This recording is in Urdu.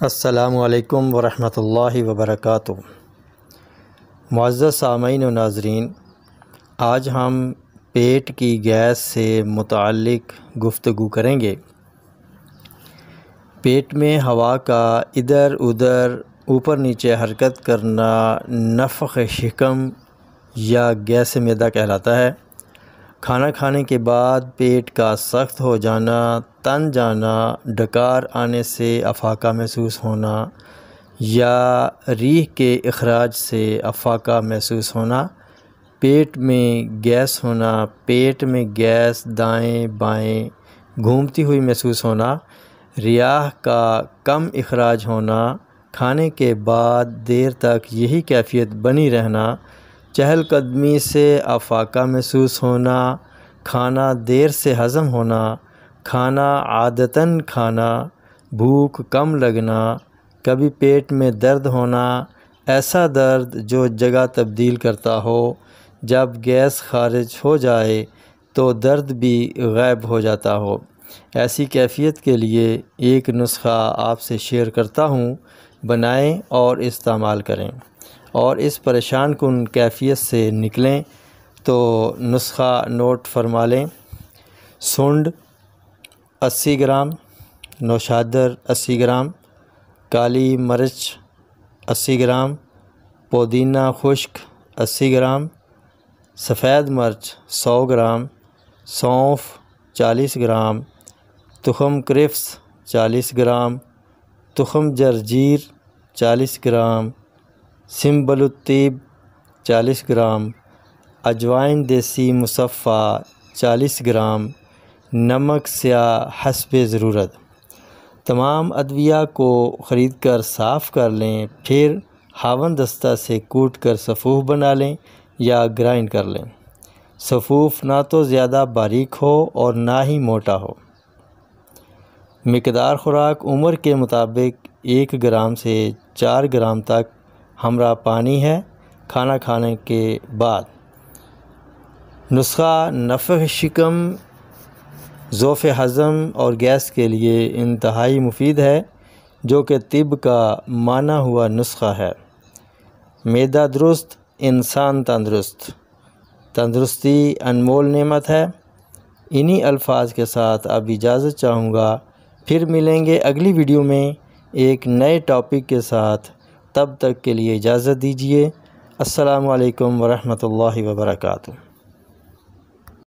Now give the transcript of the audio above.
السلام علیکم ورحمۃ اللہ وبرکاتہ۔ معزز سامعین و ناظرین، آج ہم پیٹ کی گیس سے متعلق گفتگو کریں گے۔ پیٹ میں ہوا کا ادھر ادھر اوپر نیچے حرکت کرنا نفخ شکم یا گیس معدہ کہلاتا ہے۔ کھانا کھانے کے بعد پیٹ کا سخت ہو جانا، تن جانا، ڈکار آنے سے افاقہ محسوس ہونا یا ریح کے اخراج سے افاقہ محسوس ہونا، پیٹ میں گیس ہونا، پیٹ میں گیس دائیں بائیں گھومتی ہوئی محسوس ہونا، ریاح کا کم اخراج ہونا، کھانے کے بعد دیر تک یہی کیفیت بنی رہنا، چہل قدمی سے افاقہ محسوس ہونا، کھانا دیر سے ہضم ہونا، کھانا عادتاً کھانا، بھوک کم لگنا، کبھی پیٹ میں درد ہونا، ایسا درد جو جگہ تبدیل کرتا ہو، جب گیس خارج ہو جائے تو درد بھی غائب ہو جاتا ہو۔ ایسی کیفیت کے لیے ایک نسخہ آپ سے شیئر کرتا ہوں، بنائیں اور استعمال کریں اور اس پریشان کن کیفیت سے نکلیں۔ تو نسخہ نوٹ فرما لیں۔ سنڈ 80 گرام، نوشادر 80 گرام، کالی مرچ 80 گرام، پودینہ خشک 80 گرام، سفید مرچ 100 گرام، سونف 40 گرام، تخم کرفس 40 گرام، تخم جرجیر 40 گرام، سنبل الطیب 40 گرام، اجوائن دیسی مصفہ 40 گرام، نمک سیاہ حسب ضرورت۔ تمام ادویہ کو خرید کر صاف کر لیں، پھر ہاون دستہ سے کوٹ کر صفوف بنا لیں یا گرائنڈ کر لیں۔ صفوف نہ تو زیادہ باریک ہو اور نہ ہی موٹا ہو۔ مقدار خوراک عمر کے مطابق 1 گرام سے 4 گرام تک ہمراہ پانی ہے۔ کھانا کھانے کے بعد نسخہ نفخ شکم، ضعف ہضم اور گیس کے لیے انتہائی مفید ہے، جو کہ طب کا مانا ہوا نسخہ ہے۔ معدہ درست، انسان تندرست۔ تندرستی انمول نعمت ہے۔ انہی الفاظ کے ساتھ اب اجازت چاہوں گا، پھر ملیں گے اگلی ویڈیو میں ایک نئے ٹاپک کے ساتھ۔ تب تک کے لیے اجازت دیجیے۔ السلام علیکم ورحمۃ اللہ وبرکاتہ۔